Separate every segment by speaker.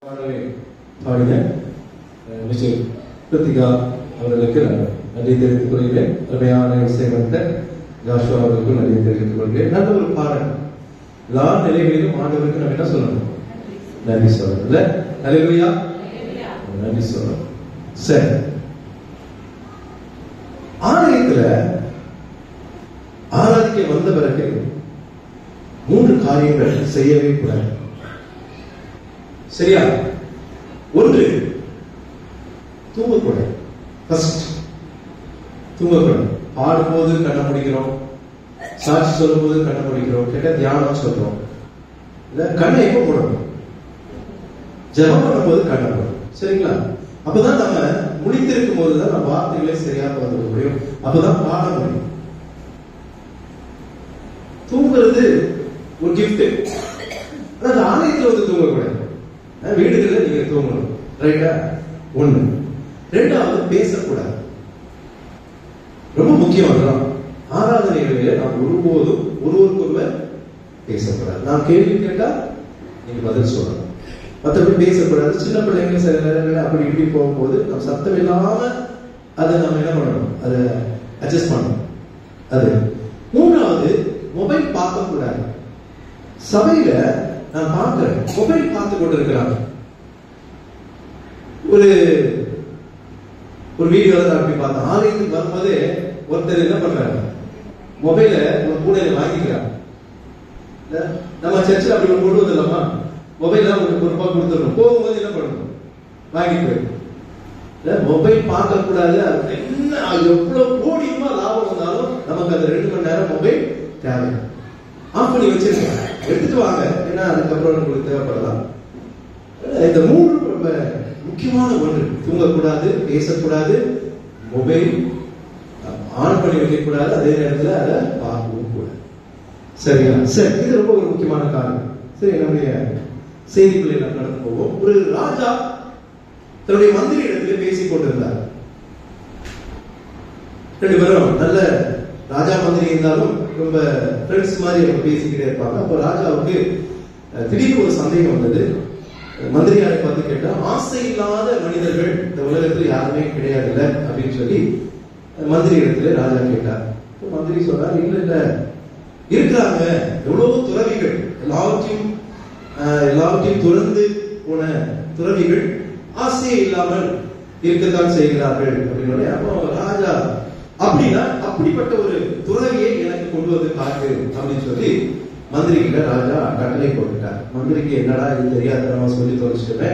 Speaker 1: பாடின மிஸ்டர் கிருத்திகா அவர்களுக்கு நன்றி தெரிவித்துக் கொள்கிறேன். அருமையான இசைவந்த ஜாஷுவா அவர்களுக்கும் நன்றி தெரிவித்துக் கொள்கிறேன். நல்ல ஒரு பாடல். எல்லா நிலைகளிலும் ஆண்டவருக்கு நம்ம என்ன சொல்லணும்? நன்றி சொல்லணும். இல்ல ஹல்லேலூயா, நன்றி சொல்லணும். சரி, ஆலயத்துல ஆராதிக்க வந்த பிறகு 3 காரியங்கள் செய்யவே கூடாது. சரியா? ஒன்று, தூங்கக்கூடாது. ஃபர்ஸ்ட் தூங்கக்கூடாது. பாடும்போது கண்ண முடிக்கிறோம், சாட்சி சொல்லும் போது கண்ண முடிக்கிறோம், கேட்ட தியானம் சொல்றோம். இல்ல கண்ணை எப்ப போடணும்? ஜெபம் பண்ணும்போது கண்ணை போடணும். சரிங்களா? அப்பதான் நம்ம முடித்திருக்கும் போதுதான் நம்ம வார்த்தைகளே சரியா வந்து முடியும். அப்பதான் பாட முடியும். தூங்குறது ஒரு கிஃப்ட். அதாவது ஆலயத்துல வந்து தூங்கக்கூடாது, வீடுகளில் நீங்க தூங்கணும். ரைட்டா? ஒண்ணு. ரெண்டாவது, பேசக்கூடாது. ரொம்ப முக்கியம். அதுதான் ஆராதனைகளிலே நாம் ஒருபோதும் ஒருவருக்கொருவர் பேசக்கூடாது. நான் கேள்வி கேட்டா நீங்க பதில் சொல்லணும், மற்றபடி பேசக்கூடாது. சின்ன பிள்ளைங்க சில நேரங்களில் அப்படி இப்படி போகும்போது நம்ம சத்தம் இல்லாம அதை நம்ம என்ன பண்ணணும்? அதை அட்ஜஸ்ட் பண்ணணும். அது. மூணாவது, மொபைல் பார்க்க கூடாது. சபையில நான் பார்க்கிறேன், மொபைல் பார்த்து கொண்டு இருக்கிறாங்க. ஒரு வீடியோ அப்படி பார்த்தேன். ஆலயத்துக்கு வரும்போது ஒருத்தர் என்ன பண்றாங்க, மொபைல ஒரு கூடையில வாங்கிக்கிறாங்க. நம்ம சர்ச்சில் அப்படி கொண்டு வந்துடலாமா? மொபைல் தான் ஒரு ரூபாய் கொடுத்துடணும். போகும்போது என்ன பண்ணணும்? வாங்கிட்டு போயிடும். மொபைல் பார்க்க கூடாது. என்ன எவ்வளவு கோடி ரூபாய் லாபம் வந்தாலும் நமக்கு அந்த 2 மணி நேரம் மொபைல் தேவை. ஆஃப் பண்ணி வச்சிருக்கேன், எடுத்துட்டு வாங்க, ஏன்னா அதுக்கப்புறம் உங்களுக்கு தேவைப்படலாம். இந்த 3 ரொம்ப முக்கியமான ஒன்று. தூங்கக்கூடாது, பேசக்கூடாது, மொபைல் ஆன் பண்ணி வைக்கக்கூடாது, அதே நேரத்தில் அதை பார்க்கவும் கூடாது. சரியா? சரி, இது ரொம்ப ஒரு முக்கியமான காரணம். சரி, நம்முடைய செய்திக்குள்ளே நாம் நடந்து போவோம். ஒரு ராஜா தன்னுடைய மந்திரி இடத்துல பேசிக் கொண்டிருந்தார். 2 பேரும் நல்ல ராஜா மந்திரி இருந்தாலும் ரொம்ப ஃப்ரெண்ட்ஸ் மாதிரி அவங்க பேசிக்கிட்டே இருப்பாங்க. அப்போ ராஜாவுக்கு திடீர்னு ஒரு சந்தேகம் வந்தது. மந்திரியாரை பார்த்து கேட்டா, ஆசை இல்லாத மனிதர்கள் இந்த உலகத்தில் யாருமே கிடையாது இல்ல அப்படின்னு சொல்லி மந்திரி இடத்துல ராஜா கேட்டார். மந்திரி சொன்னார், இல்ல இல்ல இருக்கிறாங்க, எவ்வளவு துறவிகள், எல்லாவற்றையும் துறந்து போன துறவிகள் ஆசையே இல்லாமல் இருக்கத்தான் செய்கிறார்கள் அப்படின்னு. அப்போ ராஜா, அப்படின்னா அப்படிப்பட்ட ஒரு துறவியை எனக்கு கொண்டு வந்து காட்டு அப்படின்னு சொல்லி மந்திரி கிட்ட ராஜா கட்டளை போட்டுட்டார். மந்திரிக்கு என்னடா இது தெரியாத நம்ம சொல்லி தொலைச்சிட்டுமே,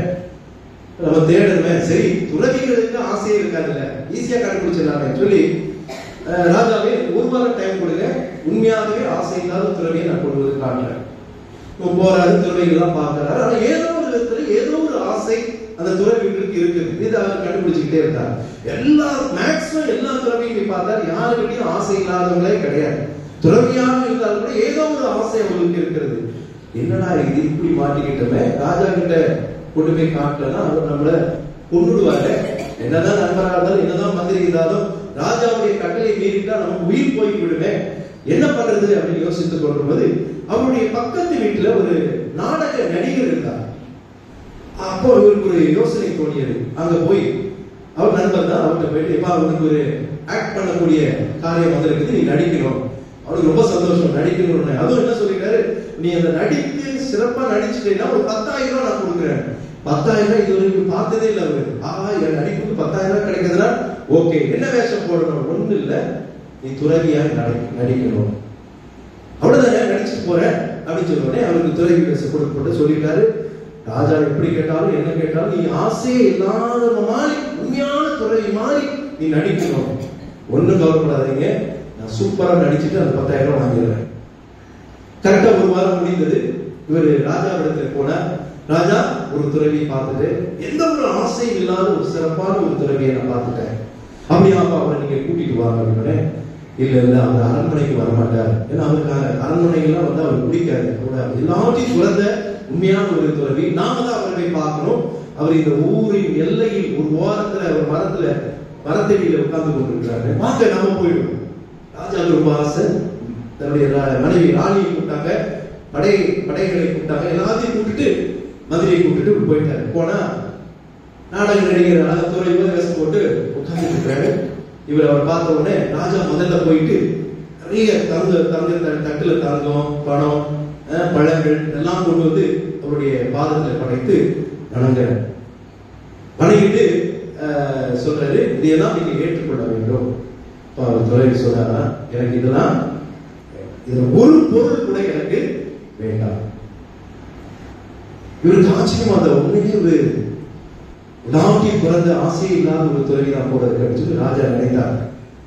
Speaker 1: நம்ம தேடணுமே, சரி துறவிகளுக்கு ஆசையே இருக்காதுல்ல, ஈஸியா கண்டுபிடிச்சிடலாமே சொல்லி ராஜாவே 1 வாரம் டைம் கொடுங்க, உண்மையாகவே ஆசை இல்லாத துறவியை நான் கொண்டு வந்து காட்டுறேன். போறாரு, துறவிகள் தான் பார்க்கிறாரு. ஆனா ஏதோ ஒரு விதத்துல ஏதோ ஒரு ஆசை அந்த துறவிகளுக்கு இருக்குது. இதை அவர் கண்டுபிடிச்சுக்கிட்டே இருந்தார். மேக்சிமம் எல்லா துறவிகளையும் பார்த்தார், யாருக்கிட்டையும் ஆசை இல்லாதவங்களே கிடையாது. துறவியாக இருந்தாலும் கூட ஏதோ ஒரு ஆசை அவங்களுக்கு இருக்கிறது. என்னடா இது, இப்படி மாட்டிக்கிட்டோமே, ராஜா கிட்ட கொண்டு போய் காட்டலன்னா அவர் நம்மள கொண்டுடுவாரு. என்னதான் நண்பராக இருந்தாலும், என்னதான் மந்திரி இருந்தாலும், ராஜாவுடைய கட்டளை மீறிட்டா நமக்கு உயிர் போய் விடுமே, என்ன பண்றது அப்படின்னு யோசித்துக் கொள்ளும்போது அவருடைய பக்கத்து வீட்டுல ஒரு நாடக நடிகர் இருந்தார். அப்போ அவருக்கு ஒரு யோசனை தோணியது. அங்க போய் அவர் நண்பர் தான், அவர்கிட்ட போயிட்டு, எப்ப அவனுக்கு ஒரு ஆக்ட் பண்ணக்கூடிய காரியம் வந்திருக்குது, நீ நடிக்கணும். அவனுக்கு ரொம்ப சந்தோஷம், நடிக்கணும்னு. அதுவும் என்ன சொல்லிட்டாரு, நீ அந்த நடித்து சிறப்பா நடிச்சுட்டேன்னா ஒரு 10,000 ரூபாய் நான் கொடுக்குறேன். 10,000 ரூபாய் இது வரைக்கும் பார்த்ததே இல்லை அவரு. என் நடிப்புக்கு 10,000 ரூபாய் கிடைக்குதுன்னா ஓகே, என்ன வேஷம் போடணும்? ஒண்ணு இல்ல, நீ துறவியா நடிக்கணும். அவ்வளவுதானே, நடிச்சுட்டு போறேன் அப்படின்னு சொன்னோடனே அவருக்கு துறவி வேஷம் கொடுக்கப்பட்டு சொல்லிட்டாரு. ராஜா எப்படி கேட்டாலும் என்ன கேட்டாலும், நீ ஆசையே இல்லாத மாதிரி உண்மையான துறவி மாதிரி நீ நடிக்கணும். ஒண்ணும் கவலைப்படாதீங்க, நான் சூப்பரா நடிச்சுட்டு அந்த 10,000 ரூபாய் வாங்கிடுறேன். கரெக்டா 1 வாரம் முடிந்தது. இவர் ராஜாவிடத்துல போனார். ராஜா, ஒரு துறவியை பார்த்துட்டு, எந்த ஒரு ஆசையும் இல்லாத ஒரு சிறப்பான ஒரு துறவியை நான் பார்த்துட்டேன், அப்படியாப்பா அவரை நீங்க கூட்டிட்டு வாங்க அப்படின்னு. இல்ல இல்ல, அவர் அரண்மனைக்கு வரமாட்டார், ஏன்னா அவருக்கு அரண்மனைகள்லாம் வந்து அவருக்கு பிடிக்காது. எல்லாத்தையும் துறந்த உண்மையான ஒரு துறவி, நாம தான் அவரை பார்க்கணும். அவர் இந்த ஊரின் எல்லையில் ஒரு ஓரத்துல ஒரு மரத்தடியில உட்கார்ந்து கொண்டிருக்கிறாரு, பார்க்க நாம போயிடுவோம். ராஜா ரொம்ப ஆசை. தன்னுடைய மனைவி ராணியை கூப்பிட்டாங்க, படைகளை கூப்பிட்டாங்க. எல்லாத்தையும் கூப்பிட்டு மந்திரியை கூப்பிட்டு போயிட்டாரு. போனா நாடக நடிகர் துறை வேஷம் போட்டு உட்கார்ந்து இருக்கிறாரு. இவர் அவர் பார்த்த உடனே ராஜா முதல்ல போயிட்டு நிறைய தட்டுல தங்கம், பணம், பழங்கள் எல்லாம் கொண்டு வந்து அவருடைய பாதத்துல படைத்து வணங்கிட்டு சொல்றாரு, இதையெல்லாம் நீங்க ஏற்றுக்கொள்ள வேண்டும். துறை சொல்றாரா, எனக்கு இதெல்லாம் இதுல ஒரு பொருள் கூட எனக்கு வேண்டாம். இவருக்கு ஆச்சரியமா அந்த உண்மையே ஒரு நாட்டில் பிறந்த ஆசையே இல்லாத ஒரு துறவிதான் போல இருக்கு அப்படின்னு சொல்லி ராஜா நினைத்தார்.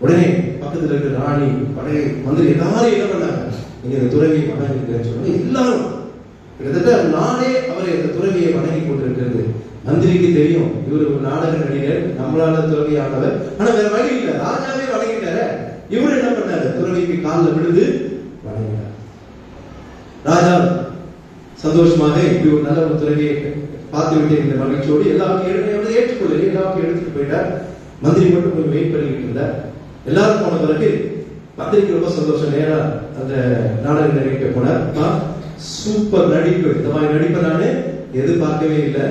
Speaker 1: உடனே பக்கத்துல இருக்கிற ராணி, படை, மந்திரி எல்லாரும் என்ன பண்ணாங்க, நீங்க இந்த துறவியை வணங்குங்கன்னு சொன்னா எல்லாரும் கிட்டத்தட்ட நானே அவரை இந்த துறவியை வணங்கி கொண்டிருக்கிறது. மந்திரிக்கு தெரியும் இவர் ஒரு நாடக நடிகர், நம்மளால துறவியானவர். ஆனா வேற வழி இல்லை, ராஜாவே வணங்கிட்டார. இவர் என்ன பண்ணாரு, துறவிக்கு காலில் விழுந்து வணங்கினார். ராஜா சந்தோஷமாக இப்படி ஒரு நல்ல ஒரு துறவியை பார்த்து விட்டு இந்த மகிழ்ச்சியோடு எல்லாருக்கும் ஏற்றுக்கொள்ள எல்லாருக்கும் எடுத்துட்டு போயிட்டார். மந்திரி மட்டும் கொஞ்சம் வெயிட் பண்ணிக்கிட்டு இருந்தார். எல்லாரும் போன பிறகு மந்திரிக்கு ரொம்ப சந்தோஷம். நேரா அந்த நாடக நடிக்க போனார். சூப்பர் நடிப்பு, இந்த மாதிரி நடிப்பை நானு எதிர்பார்க்கவே இல்லை.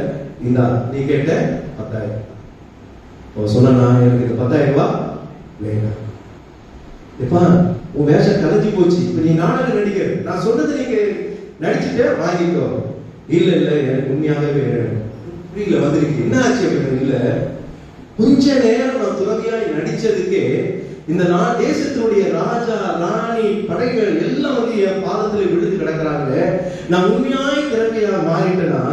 Speaker 1: இந்தா நீ கேட்ட 10,000 சொன்னா, எனக்கு இந்த 10,000 ரூபாய் வேண்டாம். இப்ப உன் வேஷம் கலைஞ்சு போச்சு, இப்ப நீ நாடக நடிகர், நான் சொன்னது நீங்க நடிச்சுட்டு வாங்கிக்கோ. இல்ல இல்ல எனக்கு உண்மையாகவே புரியல வந்திருக்கு, என்ன ஆச்சு அப்படின்னு. இல்ல கொஞ்ச நேரம் நான் துறவியாய் நடிச்சதுக்கே இந்த தேசத்தினுடைய ராஜா, ராணி, படைகள் எல்லாம் வந்து என் பாதத்துல விழுந்து கிடக்குறாங்க. நான் உண்மையாய் திறமையா மாறிட்டேன்னா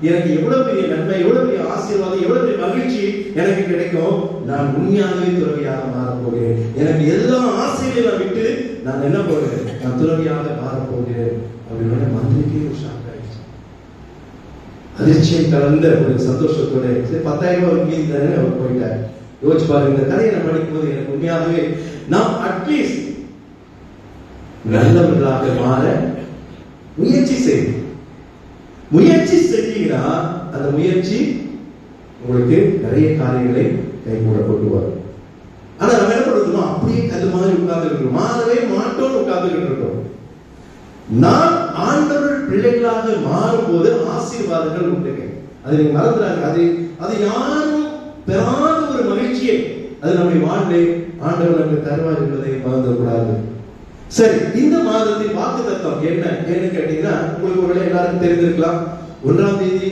Speaker 1: எனக்கு எவ்வளவு பெரிய நன்மை, எவ்வளவு பெரிய ஆசீர்வாதம், எவ்வளவு பெரிய மகிழ்ச்சி எனக்கு கிடைக்கும். நான் உண்மையாகவே துறவியாக மாறப் போகிறேன். எனக்கு எல்லா ஆசைகளையும் நான் விட்டு நான் என்ன போகிறேன், நான் துறவியாக மாறப் போகிறேன் அப்படின்னு மந்திரிக்கே ஒரு ஷாக் ஆயிடுச்சு. அதிர்ச்சியை கலந்த ஒரு சந்தோஷத்தோட 10,000 ரூபாய் மீதி தானே அவர் போயிட்டார். யோசிச்சு பாருங்க, இந்த கதையை நான் படிக்கும்போது எனக்கு உண்மையாகவே நாம் அட்லீஸ்ட் நல்லவர்களாக மாற முயற்சி செய்யும். முயற்சி செஞ்சீங்கன்னா அந்த முயற்சி உங்களுக்கு நிறைய காரியங்களை கைகூட கொண்டு வரும். ஆனா நம்ம என்ன பண்ணுறோம், அப்படியே கல் மாதிரி உட்கார்ந்து இருக்கிறோம், மாறவே மாட்டோம்னு உட்கார்ந்துகிட்டு இருக்கோம். நாம் ஆண்டவர் பிள்ளைகளாக மாறும் போது ஆசீர்வாதங்கள் உண்டுங்க. அது நீங்க மறந்துடாங்க. அது யாரும் பெறாத ஒரு மகிழ்ச்சியை அது நம்முடைய வாழ்வை ஆண்டவர் நமக்கு தருவார் என்பதை மறந்துடக்கூடாது. சரி, இந்த மாதத்தின் வாக்குத்தத்தம் என்ன கேட்டீங்கன்னா, உங்களுக்கு ஒரு எல்லாருக்கும் தெரிந்திருக்கலாம். 1ஆம் தேதி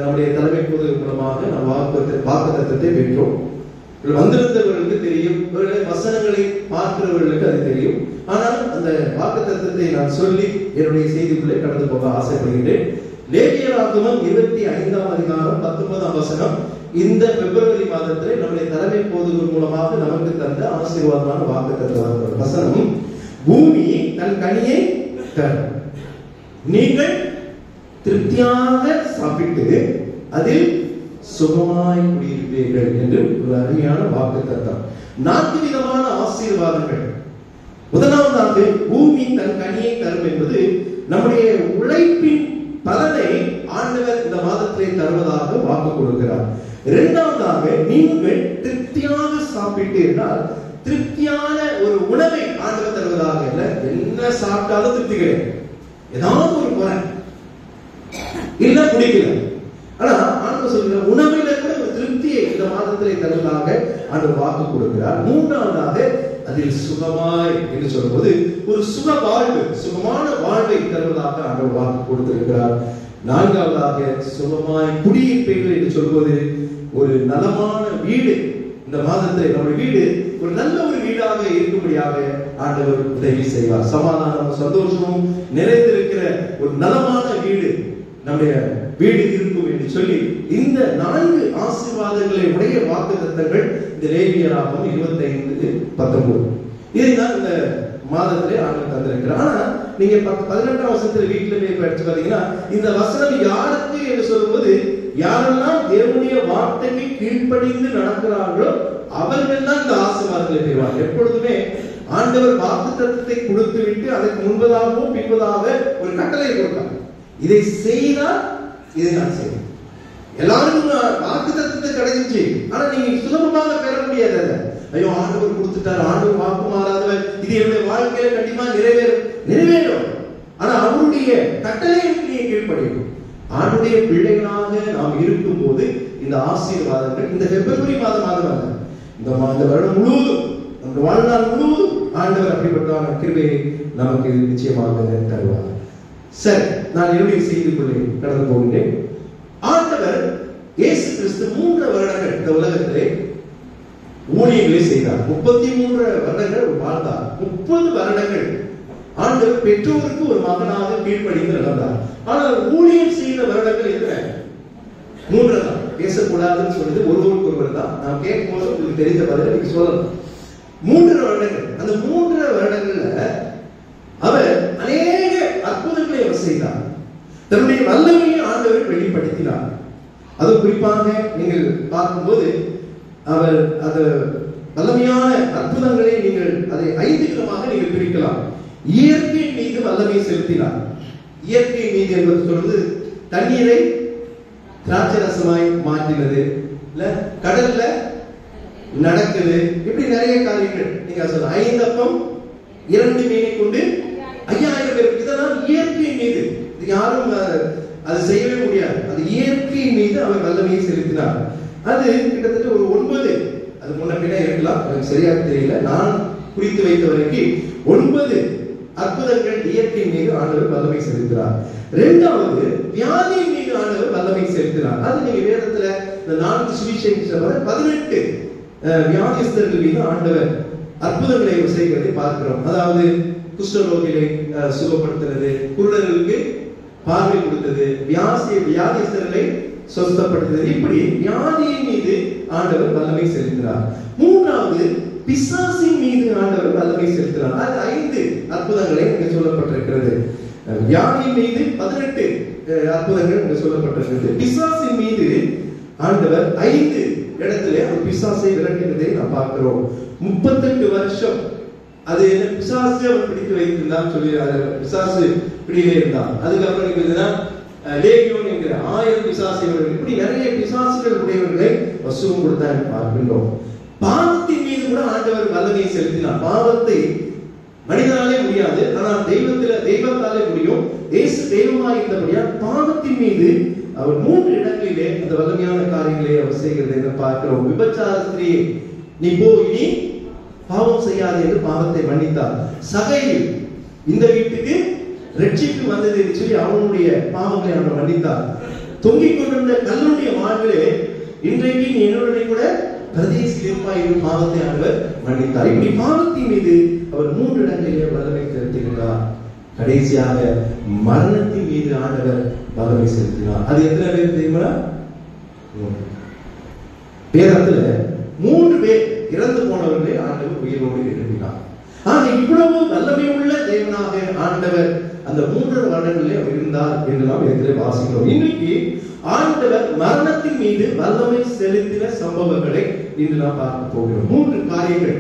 Speaker 1: நம்முடைய தலைமை பொது மூலமாக நாம் வாக்குத்தத்தத்தை பெற்றோம். வந்திருந்தவர்களுக்கு தெரியும், வசனங்களை பார்க்கிறவர்களுக்கு அது தெரியும். ஆனால் அந்த வாக்குத்தத்தத்தை நான் சொல்லி என்னுடைய செய்திக்குள்ளே கடந்து போக ஆசைப்படுகின்றேன். லேவியராகமம் 25ஆம் அதிகாரம் 19ஆம் வசனம் இந்த பிப்ரவரி மாதத்திலே நம்முடைய தலைமை போதுகள் மூலமாக நமக்கு தந்த ஆசீர்வாதமான வாக்குத்தத்த வசனம், பூமி தன் கனியை தரும், நீங்கள் திருப்தியாக சாப்பிட்டு அதில் சுகமாய் குடியிருப்பீர்கள் என்று ஒரு அருமையான வாக்குத்தத்தம். 4 விதமான ஆசீர்வாதங்கள். முதலாவதாக பூமி தன் கனியை தரும் என்பது நம்முடைய உழைப்பின் பலனை ஆண்டவர் இந்த மாதத்திலே தருவதாக வாக்கு கொடுக்கிறார். இரண்டாவதாக நீங்கள் திருப்தியாக சாப்பிட்டீர்கள், திருப்தியான ஒரு உணவை ஆண்டவர் தருவதாக. இல்ல என்ன சாப்பிட்டாலும் திருப்தி கிடையாது, ஏதாவது ஒரு குறை இல்ல பிடிக்கல. ஆனா ஆண்டவர் சொல்கிற உணவில கூட ஒரு திருப்தியை இந்த மாதத்திலே தருவதாக ஆண்டவர் வாக்கு கொடுக்கிறார். மூன்றாவதாக அதில் சுகமாய் என்று சொல்லும்போது ஒரு சுக வாழ்வு, சுகமான வாழ்வை தருவதாக ஆண்டவர் வாக்கு கொடுத்திருக்கிறார். நான்காவதாக சுகமாய் குடியிருப்பீர்கள் என்று சொல்வது ஒரு நலமான வீடு. இந்த மாதத்திலே நம்முடைய வீடு ஒரு நல்ல ஒரு வீடாக இருக்கும்படியாக ஆண்டவர் உதவி செய்வார். சமாதானமும் சந்தோஷமும் நிறைந்திருக்கிற ஒரு நலமான வீடு நம்முடைய வீடு இருக்கும் என்று சொல்லி இந்த 4 ஆசீர்வாதங்களை உடைய வாக்குத்தத்தங்கள் இந்த லேவியராகமம் 25:19 இதுதான் இந்த மாதத்திலே ஆண்டவர் தந்திருக்கிறார். ஆனா நீங்க 18ஆம் வசனத்துல வீட்டுல போய் படிச்சு பாத்தீங்கன்னா, இந்த வசனம் யாருக்கு என்று சொல்லும்போது, யாரெல்லாம் தேவனுடைய வார்த்தைக்கு கீழ்ப்படிந்து நடக்கிறார்களோ அவர்கள் தான் இந்த ஆசீர்வாதங்களை பெறுவார்கள். எப்பொழுதுமே ஆண்டவர் வாக்குத்தத்தத்தை கொடுத்து விட்டு அதற்கு முன்பதாகவும் பின்பதாக ஒரு கட்டளை கொடுத்தார். இதை செய்தால் இதை நான் செய்வேன். எல்லாரும் வாக்குத்தத்தத்தை கிடைச்சிச்சு, ஆனா நீங்க சுலபமாக பெற முடியாது. ஐயோ ஆண்டவர் கொடுத்துட்டார், ஆண்டவர் வாக்கு மாறாதவர், இது என்னுடைய வாழ்க்கையில கண்டிப்பா நிறைவேறும். ஆனா அவருடைய கட்டளைக்கு நீங்க கீழ்ப்படியும். ஆண்டுடைய பிள்ளைகளாக நாம் இருக்கும் போது இந்த ஆசீர்வாதங்கள் இந்த பிப்ரவரி மாதம் அல்ல, இந்த வருடம் முழுவதும் நம்முடைய வாழ்நாள் முழுவதும் ஆண்டவர் அப்படிப்பட்ட கிருபையை நமக்கு நிச்சயமாக தருவார். சரி, நான் என்னுடைய செய்திக்குள்ளே கடந்து போகிறேன். ஆண்டவர் இயேசு கிறிஸ்து 3 வருடங்கள் இந்த உலகத்திலே ஊழியங்களை செய்தார். 33 வருடங்கள் வாழ்ந்தார். 30 வருடங்கள் ஆண்டவர் பெற்றோருக்கு ஒரு மகனாக கீழ்ப்படிந்து நடந்தார். ஆனால் ஊழியம் செய்த வருடங்கள் எத்தனை? 3 தான். பேசக்கூடாதுன்னு சொல்றது ஒருவருக்கு ஒருவர் தான். நான் கேட்கும் போது உங்களுக்கு தெரிந்த பதில் நீங்க சொல்லலாம். 3 வருடங்கள். அந்த 3 வருடங்கள்ல அவர் அநேக அற்புதங்களை அவர் செய்தார். தன்னுடைய வல்லமையை ஆண்டவர் வெளிப்படுத்தினார். அது குறிப்பாக நீங்கள் பார்க்கும்போது அவர் அது வல்லமையான அற்புதங்களை நீங்கள் அதை 5 விதமாக நீங்கள் பிரிக்கலாம். இயற்கை மீது வல்லமை செலுத்தினார். இயற்கை மீது என்பது சொல்வது தண்ணீரை திராட்சை ரசமாய் மாற்றினது, இல்ல கடல்ல நடக்குது, இப்படி நிறைய காரியங்கள் நீங்க சொல்ல. 5 அப்பம் 2 மீனை கொண்டு 5000 பேர். இதெல்லாம் இயற்கை மீது. இது யாரும் அது செய்யவே முடியாது. அது இயற்கை மீது அவர் வல்லமையை செலுத்தினார். அது கிட்டத்தட்ட ஒரு 9, அது முன்ன பின்ன இருக்கலாம், எனக்கு சரியாக தெரியல. நான் குறித்து வைத்த வரைக்கும் 9 அற்புதங்கள் இயற்கை மீது ஆண்டவர் வல்லமை செலுத்தினார். 2வது வியாதியின் மீது ஆண்டவர் வல்லமை செலுத்தினார். அது நீங்க வேதத்துல இந்த 4 சுவிசேஷத்துல 18 வியாதிஸ்தர்கள் மீது ஆண்டவர் அற்புதங்களை செய்வதை பார்க்கிறோம். அதாவது குஷ்டரோகிகளை சுகப்படுத்துறது, குருடர்களுக்கு பார்வை கொடுத்தது, வியாதிஸ்தர்களை சொஸ்தப்படுத்துறது, இப்படி வியாதியின் மீது ஆண்டவர் வல்லமை செலுத்தினார். 3வது பிசாசின் மீது ஆண்டவர் வல்லமை செலுத்தினார். அது 5 அற்புதங்களை இங்கு சொல்லப்பட்டிருக்கிறது. வியாதியின் மீது 18 அற்புதங்கள் இங்கு சொல்லப்பட்டிருக்கிறது. பிசாசின் மீது ஆண்டவர் 5 இடத்துல அந்த பிசாசை விரட்டினதை நாம் பார்க்கிறோம். 38 வருஷம் அது என்ன பிசாசு அவர் பிடித்து வைத்திருந்தார் சொல்லி பிசாசு பிடிவே இருந்தார். அதுக்கப்புறம் லேகியோன் என்கிற 1000 பிசாசுகள், இப்படி நிறைய பிசாசுகள் உடையவர்களை வசூலம் கொடுத்தார் பார்க்கின்றோம். பாவத்தின் மீது கூட ஆண்டவர் வல்லமையை செலுத்தினார். பாவத்தை மனிதனாலே முடியாது, ஆனால் தெய்வத்தாலே முடியும். இயேசு தெய்வமாக இருந்தபடியால் பாவத்தின் மீது அவர் 3 இடங்களிலே அந்த வல்லமையான காரியங்களை அவர் செய்கிறதை பார்க்கிறோம். விபச்சார ஸ்திரீயே, நீ போ, இனி பாவம் செய்யாது என்று பாவத்தை மன்னித்தார். சகையில் இந்த வீட்டுக்கு ரட்சிப்பு வந்தது என்று சொல்லி அவனுடைய பாவங்களை அவர் மன்னித்தார். தொங்கிக் கொண்டிருந்த கல்லுடைய வாழ்விலே இன்றைக்கு நீ என்னுடைய கூட பிரதேசில் இருப்பாய் என்று பாவத்தை ஆண்டவர் மன்னித்தார். இப்படி பாவத்தின் மீது அவர் 3 இடங்களிலே வல்லமை செலுத்தினார். கடைசியாக மரணத்தின் மீது ஆண்டவர் வல்லமை செலுத்தினார். அது எத்தனை பேர் தெரியுமா? வேதத்துல 3 பேர் இறந்து போனவர்களை ஆண்டவர் உயிரோடு எழுப்பினார். ஆனா இவ்வளவு வல்லமை உள்ள தேவனாக ஆண்டவர் அந்த 3 வருடங்களிலே அவர் இருந்தார் என்று நாம் இடத்திலே வாசிக்கிறோம். இன்னைக்கு ஆண்டவர் மரணத்தின் மீது வல்லமை செலுத்தின சம்பவங்களை இன்று நாம் பார்க்க போகிறோம். 3 காரியங்கள்,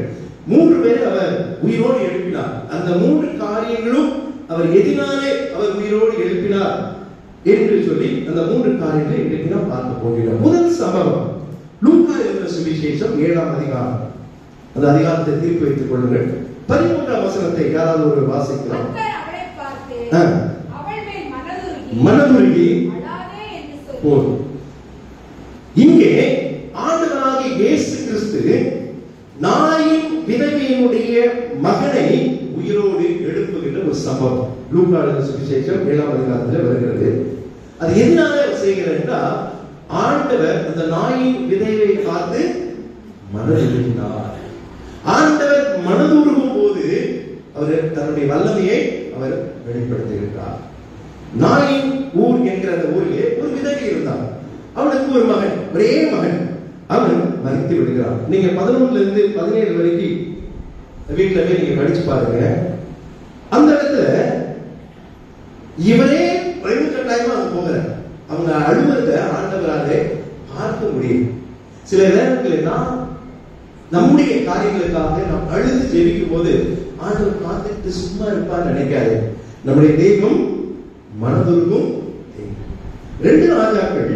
Speaker 1: 3 பேரை அவர் உயிரோடு எழுப்பினார். அந்த 3 காரியங்களும் அவர் எதினாலே அவர் உயிரோடு எழுப்பினார் என்று சொல்லி அந்த 3 காரியங்களை இன்றைக்கு நாம் பார்க்க போகிறோம். முதல் சம்பவம் லூக்கா எழுதின சுவிசேஷம் 7ஆம் அதிகாரம். அந்த அதிகாரத்தை தீர்ப்பு வைத்துக் கொள்ளுங்கள். 13ஆம் வசனத்தை யாராவது ஒரு வாசிக்கலாம். மனதுருகி போதும். இங்கே ஆண்டவராகிய இயேசு கிறிஸ்து நாயின் விதவையினுடைய மகனை உயிரோடு எழுப்புகின்ற ஒரு சம்பவம் லூக்கா எழுதின சுவிசேஷம் 7ஆம் அதிகாரத்தில் வருகிறது. அது எதனால செய்கிறார் என்றால், ஆண்டவர் அந்த நாயின் விதையை பார்த்து மனதுருகினார். ஆண்டவர் மனதுருகும் போது அவர் தன்னுடைய வல்லமையை அவர் வெளிப்படுத்துகிறார். நாயின் ஊர் என்கிற அந்த ஊரிலே ஒரு விதவை இருந்தார். அவனுக்கு ஒரு மகன், ஒரே மகன். அவன் மரித்து விடுகிறான். நீங்க 11 இருந்து 17 வரைக்கும் வீட்டுல போய் நீங்க படிச்சு பாருங்க. அந்த இடத்துல இவரே கட்டாயமா அவங்க போகிறார். அவங்க அழுவதை ஆண்டவராலே பார்க்க முடியும். சில நேரங்களில் நம்முடைய காரியங்களுக்காக நாம் அழுது ஜெபிக்கும் போது ஆண்டவர் பார்த்துட்டு சும்மா இருப்பான்னு நினைக்காது. நம்முடைய தெய்வம் மனதுருகும். 2 ராஜாக்கள்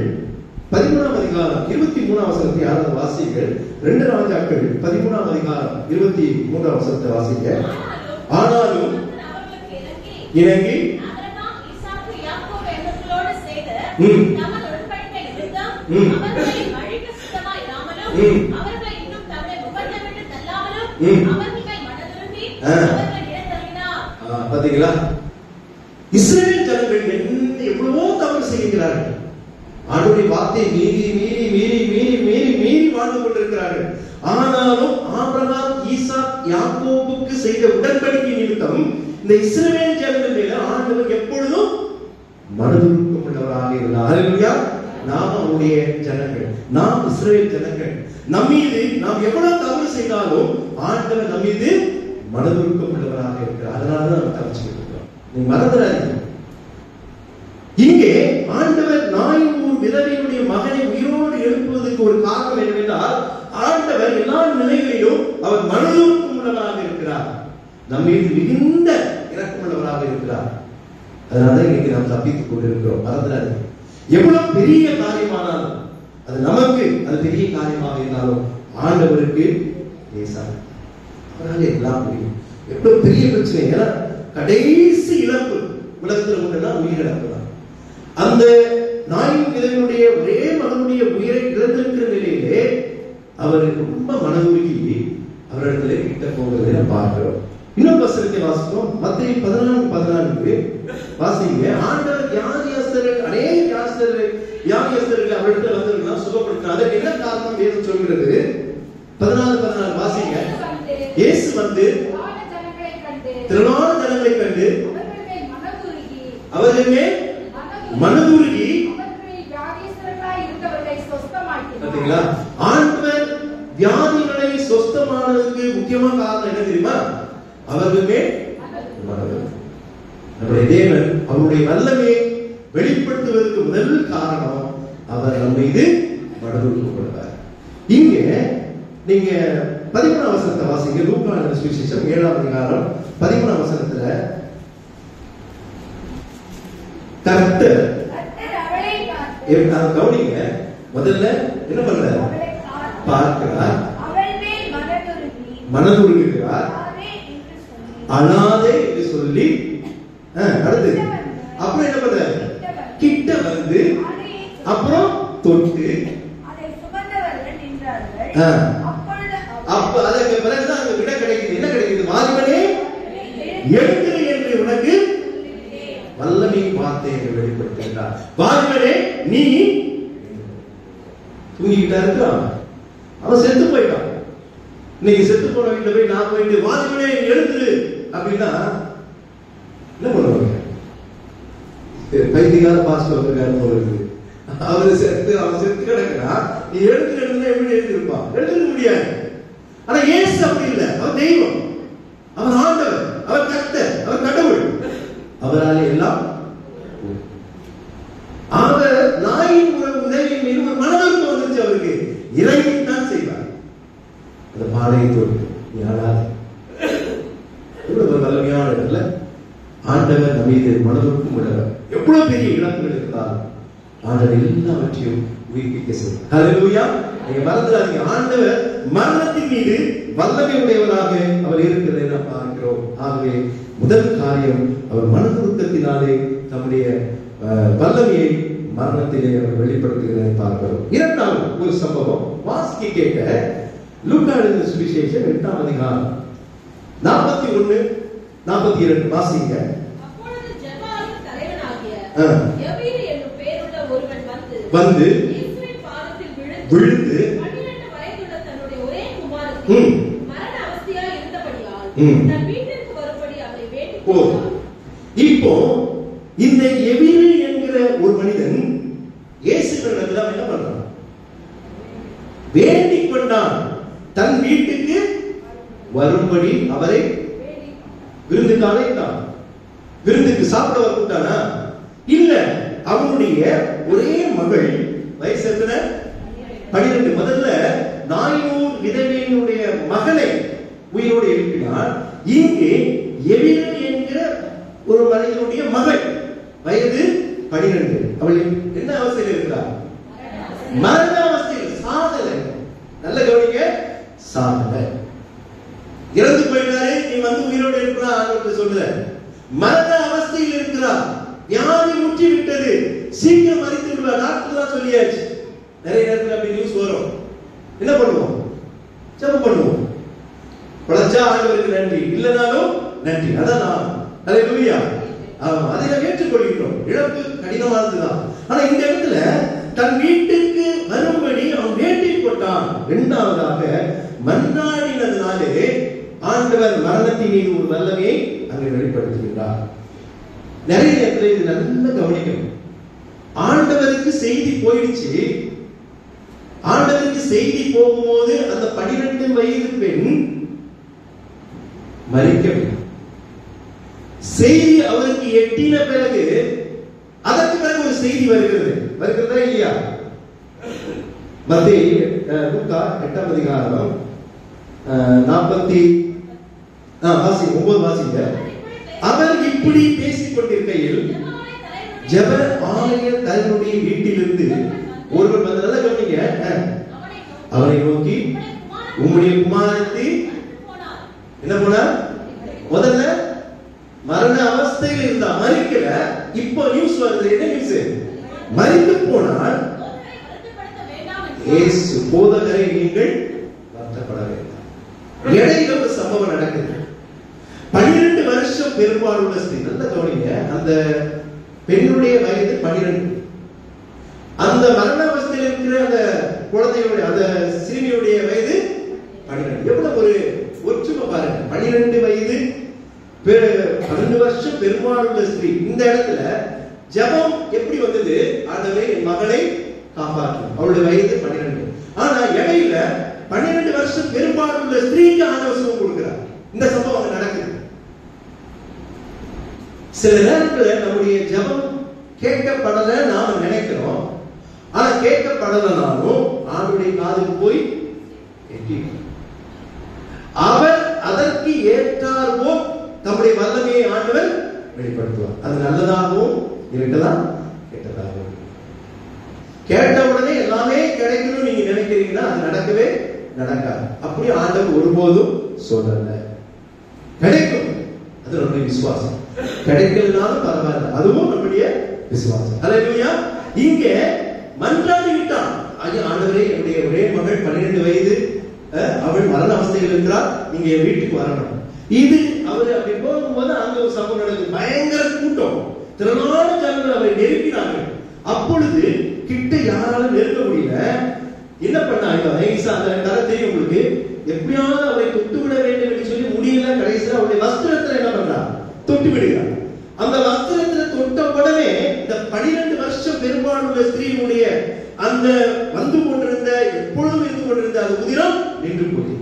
Speaker 1: 13ஆம் அதிகாரம் 23ஆம் வசனத்தை யாராவது வாசிங்கள். 2 ராஜாக்கள் 13ஆம் அதிகாரம் 23ஆம் வசனத்தை வாசிங்க. ஆனாலும் இணங்கி
Speaker 2: நமது உடன்படிக்கை நிமித்தம் அவர்களை அழிக்க சித்தமாயிராமலும் அவர்களை இன்னும் தம்முடைய முகத்தை விட்டு தள்ளாமலும் அவர்கள் கை மனதிரும்பி அவர்களை இடத்தள்ளினார்.
Speaker 1: பாத்தீங்களா? இஸ்ரவேல் ஜனங்கள் எவ்வளவோ தவறு செய்கிறார்கள். ஆண்டவருடைய வார்த்தையை மீறி மீறி மீறி மீறி மீறி மீறி வாழ்ந்து கொண்டிருக்கிறார்கள். ஆனாலும் ஆபிரகாம், ஈசாக், யாக்கோபுக்கு செய்த உடன்படிக்கை நிமித்தம் இந்த இஸ்ரவேல் ஜனங்கள் மேல ஆண்டவர் எப்பொழுதும் மனதுருக்கம் உள்ளவராக இருந்தார். ஹல்லேலூயா! நாம் அவருடைய ஜனங்கள், நாம் இஸ்ரவேல் ஜனங்கள். நம்மீது நாம் எவ்வளவு தவறு செய்தாலும் ஆண்டவர் நம்மீது மனதுருக்கம் உள்ளவராக இருக்கிறார். அதனாலதான் நம்ம தவிச்சுக்கிட்டு இருக்கிறோம். நீங்க மறந்துடாதீங்க. இங்கே ஆண்டவர் நாயூர் விதவையுடைய மகனை உயிரோடு எழுப்புவதற்கு ஒரு காரணம் என்னவென்றால், ஆண்டவர் எல்லா நிலைகளிலும் அவர் மனதுருக்கம் உள்ளவராக இருக்கிறார். நம்மீது மிகுந்த இரக்கமுள்ளவராக இருக்கிறார். அதனால இன்னைக்கு நாம் தப்பித்துக் கொண்டிருக்கிறோம். மறந்துடாதீங்க. எவ்வளவு பெரிய காரியமானாலும் அது நமக்கு அது பெரிய காரியமாக இருந்தாலும் ஆண்டவருக்கு லேசாக அவரால் எல்லாம் முடியும். எவ்வளவு பெரிய பிரச்சனை. ஏன்னா கடைசி இழப்பு உலகத்தில் உண்டுன்னா உயிரிழப்பு தான். அந்த நாயின் விதவினுடைய ஒரே மகனுடைய உயிரை இழந்திருக்கிற நிலையிலே அவர் ரொம்ப மனதுருகி அவரிடத்துல கிட்ட போகிறதை பார்க்கிறோம். இன்னும் வசனத்தை வாசிப்போம். மத்தேயு 14:14 வாசிங்க. ஆண்டவர் வியாதியஸ்தர்கள், அநேக வியாதியஸ்தர்கள் அவரிடத்துல வந்தவர்கள் சுகப்படுத்தினார். அதற்கு என்ன காரணம் வேதம் சொல்கிறது? 14:14 வாசிங்க. இயேசு வந்து திரளான ஜனங்களை கண்டு அவர்கள் மேல் மனதுருகி பாத்தீங்களா? ஆண்டவர் வியாதிகளை சொஸ்தமானதுக்கு முக்கியமான காரணம் என்ன தெரியுமா? அவர்கள் மேல் மனதுருகி. நம்முடைய தேவன் அவருடைய வல்லமையை வெளிப்படுத்துவதற்கு முதல் காரணம் அவர் நம்ம மீது மனதுருக்கப்படுவார். இங்க நீங்க 13ஆம் வசனத்தை வாசிங்க. லூக்கா சுவிசேஷம் 7ஆம் அதிகாரம் 13ஆம் வசனத்துல கர்த்தர் கவனிங்க. முதல்ல என்ன பண்றார்? பார்க்கிறார், மனதுருகிறார், அழாதே என்று சொல்லி அடுத்து அப்புறம் என்ன பண்றாரு? கிட்ட வந்து அப்புறம் தொட்டு அப்ப அதற்கு பிறகுதான் அங்க விட கிடைக்குது. என்ன கிடைக்குது? வாலிபனே எழுந்திரு என்று உனக்கு வல்லமை வார்த்தை என்று வெளிப்படுத்துகிறார். வாலிபனே நீ தூங்கிக்கிட்டா இருக்கான், அவன் செத்து போயிட்டான். இன்னைக்கு செத்து போன வீட்டுல போய் நான் போயிட்டு வாலிபனே எழுந்துரு அப்படின்னா என்ன பண்ணுவாங்க? பைத்தியக்கார பாஸ்டர் வந்து அவரு செத்து அவன் செத்து கிடக்கிறான், நீ எழுந்து எப்படி எழுந்திருப்பான்? எழுந்திருக்க முடியாது. ஆனா இயேசு அப்படி இல்லை. அவர் தெய்வம், அவர் ஆண்டவர், அவர் கர்த்தர், அவர் கடவுள். அவரால் எல்லாம். அவர் நாயின் உதவியின் மீது ஒரு மனதிற்கு வந்துச்சு. அவருக்கு இறங்கித்தான் செய்வார். அந்த பாடையை தொட்டு நீ அழாத. எவ்வளவு வல்லமையான இடத்துல ஆண்டவர் நம்மீது மனதிற்கும் உள்ளவர். எவ்வளவு பெரிய இழப்புகள் இருந்தாலும் ஆண்டவர் எல்லாவற்றையும் உயிர்ப்பிக்க செய்வார். ஹல்லேலூயா! நீங்க மறந்துடாதீங்க. ஆண்டவர் மரணத்தின் மீது வல்லமை உடையவராக அவர் இருக்கிறதை நாம் பார்க்கிறோம். ஆகவே முதல் காரியம் அவர் மனதுருக்கத்தினாலே தம்முடைய வல்லமையை மரணத்திலே அவர் வெளிப்படுத்துகிறதை பார்க்கிறோம். இரண்டாவது ஒரு சம்பவம் வாசிக்க கேட்ட லூக்கா எழுதின சுவிசேஷம் 8ஆம் அதிகாரம் 41-42 வாசிங்க.
Speaker 2: அப்பொழுது ஜெபமாலின் தலைவனாகிய யவீரு என்னும் பேருள்ள ஒருவன் வந்து இயேசுவின் பாதத்தில் விழுந்து 12 வயதுள்ள தன்னுடைய ஒரே குமாரனுக்கு மரண அவஸ்தையாய் இருந்தபடியால் தன் வீட்டிற்கு வரும்படி அவரை வேண்டிக் கொண்டார்.
Speaker 1: இப்போ இந்த யவீரு என்கிற ஒரு மனிதன் இயேசுவிடம் என்ன பண்றான்? வேண்டிக் கொண்டான். தன் வீட்டுக்கு வரும்படி அவரை விருந்துக்கு அழைத்தான். விருந்துக்கு சாப்பிட கூட்டானா? இல்ல, அவனுடைய ஒரே மகள் வயசு எத்தனை? 12. முதல்ல நாயூர் விதவையினுடைய மகளை உயிரோடு எழுப்பினார். இங்கே யவீரு என்கிற ஒரு மனிதனுடைய மகள் வயது 12. அவள் என்ன அவஸ்தையில் இருக்கிறார்? மரண அவஸ்தையில். சாதலை. நல்ல கவனிங்க, சாதலை. இறந்து போயிட்டாரே, நீ வந்து உயிரோடு இருக்கிறார் சொல்லுற. மரண அவஸ்தையில் இருக்கிறார். வியாதி முற்றி விட்டது, சீக்கிரம் மறித்து சொல்லுவா, டாக்டர் தான் சொல்லியாச்சு. நிறைய நேரத்துல அப்படி நியூஸ் வரும். என்ன பண்ணுவோம்? ஜெபம் பண்ணுவோம். படைச்சா ஆண்டவருக்கு நன்றி, இல்லனாலும் நன்றி. அதான் நான் ஹல்லேலூயா. அதை நாம் ஏற்றுக்கொள்கிறோம். இழப்பு கடினமானதுதான். ஆனா இந்த இடத்துல தன் வீட்டுக்கு வரும்படி அவன் வேண்டிக் கொண்டான். இரண்டாவதாக மன்றாடினதினாலே ஆண்டவர் மரணத்தின் மீது ஒரு வல்லமையை அங்கே வெளிப்படுத்துகின்றார். நிறைய நேரத்தில் இது நல்லா கவனிக்கணும். ஆண்டவருக்கு செய்தி போயிடுச்சு. ஆண்டவருக்கு செய்தி போகும்போது அந்த 12 வயது பெண் மரிக்கவில்லை. செய்தி அவருக்கு எட்டின பிறகு அதற்கு பிறகு ஒரு செய்தி வருகிறதா இல்லையா? மத்தேயு லூக்கா 8ஆம் அதிகாரம் 9 வாசிங்க. அவர் இப்படி பேசிக் கொண்டிருக்கையில் ஜெப ஆலய தலைவனுடைய வீட்டிலிருந்து ஒருவர் வந்து, நல்லா கவனிங்க, அவரை நோக்கி உம்முடைய குமாரத்தி என்ன போனார்? முதல்ல மரண அவஸ்தையில் இருந்தா, மரிக்கல. இப்போ நியூஸ் வருது. என்ன நியூஸ்? மரித்து போனால் இயேசு போதகரை நீங்கள் வருத்தப்பட வேண்டாம். இடையில ஒரு சம்பவம் நடக்குது. 12 வருஷம் பெரும்பாலுள்ள ஸ்திரீ, நல்ல கவனிங்க, அந்த பெண்ணுடைய வயது 12. அந்த மரண அவஸ்தையில் இருக்கிற அந்த குழந்தையுடைய, அந்த சிறுமியுடைய வயது 12. எவ்வளவு ஒரு ஒற்றுமை பாருங்க. 12 வயது 12 வருஷம் பெரும்பாலுள்ள ஸ்திரீ. இந்த இடத்துல ஜெபம் எப்படி வந்தது? ஆண்டவரே என் மகளை காப்பாற்றும். அவளுடைய வயது 12. ஆனா இடையில 12 வருஷம் பெரும்பாலுள்ள ஸ்திரீக்கு ஆண்டவர் சுகம் கொடுக்கிறார். இந்த சம்பவம் நடக்குது. சில நேரத்தில் நம்முடைய ஜெபம் கேட்கப்படல நாம நினைக்கிறோம். ஆனா கேட்கப்படலனாலும் ஆண்டுடைய காதுக்கு போய் எட்டி அவர் அதற்கு ஏற்றார்போல் நம்முடைய வல்லமையை ஆண்டவர் வெளிப்படுத்துவார். அது நல்லதாகவும் இருக்கலாம், கெட்டதாகவும். கேட்ட உடனே எல்லாமே கிடைக்கணும் நீங்க நினைக்கிறீங்கன்னா அது நடக்கவே நடக்காது. அப்படி ஆண்டவர் ஒருபோதும் சொல்லல. கிடைக்கும், அது நம்முடைய விசுவாசம். கிடைக்கலனாலும் பரவாயில்ல, அதுவும் நம்முடைய விசுவாசம். ஹல்லேலூயா. இங்க மன்றாடி விட்டான். ஆண்டவரே, என்னுடைய ஒரே மகள் 12 வயது, அவள் மரண அவஸ்தையில் இருக்கிறார், நீங்க என் வீட்டுக்கு வரணும். இது அவர் அப்படி போகும்போது அங்க ஒரு சம்பவம் நடக்குது. பயங்கர கூட்டம், திரளான ஜனங்கள் அவரை நெருங்கினார்கள். அப்பொழுது கிட்ட யாராலும் நெருங்க முடியல. என்ன பண்ணாங்க? அந்த கதை தெரியும் உங்களுக்கு. எப்படியாவது அவரை தொட்டு விட வேண்டும் என்று சொல்லி முடியல. கடைசியில் அவருடைய வஸ்திரத்தை என்ன பண்றார்? தொட்டு விடுகிறார். அந்த வஸ்திரத்தில் தொட்ட உடனே இந்த 12 வருஷம் பெரும்பாலுள்ள ஸ்திரீனுடைய அந்த வந்து கொண்டிருந்த, எப்பொழுதும் இருந்து கொண்டிருந்த அந்த உதிரம் நின்று போய்,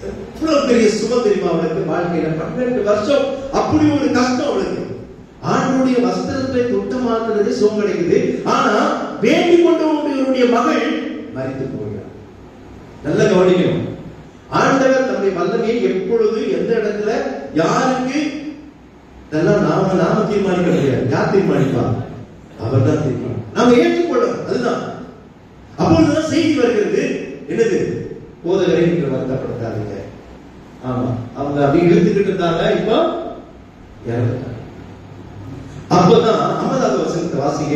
Speaker 1: எவ்வளவு பெரிய சுகம் தெரியுமா அவளுக்கு வாழ்க்கையில? 12 வருஷம் அப்படி ஒரு கஷ்டம் அவளுக்கு. ஆண்டுடைய வஸ்திரத்தை தொட்ட மாத்திரது சுகம் கிடைக்குது. ஆனா வேண்டிக் கொண்டவருடைய மகள் மரித்து போகிறார். நல்ல கவனிக்கணும். ஆண்டவர் தம்முடைய வல்லமையை எப்பொழுது எந்த இடத்துல யாருக்கு இதெல்லாம் நாம தீர்மானிக்க முடியாது. யார் தீர்மானிப்பா? அவர் தான் தீர்மானம். நாம ஏற்றுக்கொள்ளணும். அதுதான். அப்பொழுதுதான் செய்தி வருகிறது. என்னது? போதகரை நீங்கள் வருத்தப்படுத்தாதீங்க. ஆமா, அவங்க அப்படி இழுத்துக்கிட்டு இருந்தாங்க, இப்போ இறந்துட்டாங்க. அப்பதான் 50வது வசனத்தை வாசிக்க.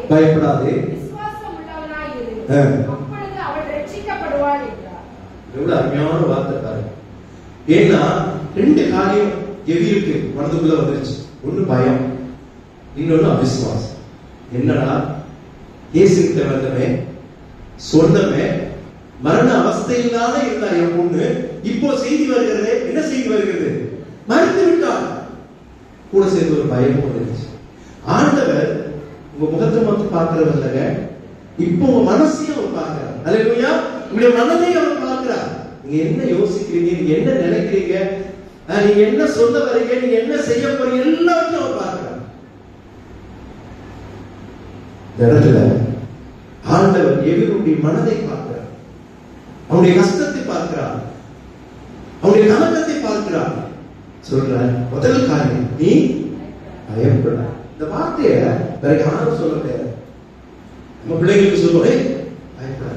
Speaker 1: பயப்படாதே, விசுவாசம் உள்ளவனாய் இரு, அப்பொழுது அவள் ரட்சிக்கப்படுவாள் என்றார். எவ்வளவு அருமையான வார்த்தை பாருங்க. ஏன்னா 2 காரியம் எதிர்க்கு மனதுக்குள்ள வந்துருச்சு. ஒண்ணு பயம், இன்னொன்னு அவிசுவாசம். என்னடா, இயேசு கிட்ட வந்தமே சொன்னமே மரண அவஸ்தையிலான இருந்தா என் பொண்ணு, இப்போ செய்தி வருகிறது. என்ன செய்தி வருகிறது? மறித்து விட்டார். கூட சேர்ந்து ஒரு பயம் வந்துருச்சு. ஆண்டவர் உங்க முகத்தை மட்டும் பார்க்கிறவர் இல்லைங்க, இப்போ உங்க மனசையும் அவர் பார்க்கிறார். அல்லேலூயா. உங்களுடைய மனதையும் அவர் பார்க்கிறார். நீங்க என்ன யோசிக்கிறீங்க, நீங்க என்ன நினைக்கிறீங்க, நீங்க என்ன சொல்ல வரீங்க, நீங்க என்ன செய்ய போறீங்க, எல்லாத்தையும் அவர் பார்க்கிறார். இந்த இடத்துல ஆண்டவர் எவருடைய மனதை பார்க்கிறார், அவனுடைய கஷ்டத்தை பார்க்கிறார், அவனுடைய கலக்கத்தை பார்க்கிறார். சொல்ற முதல் காரியம், நீ பயப்பட. இந்த வார்த்தைய வேற யாரும் சொல்ல முடியாது. நம்ம பிள்ளைகளுக்கு சொல்லுவோம், பயப்பட.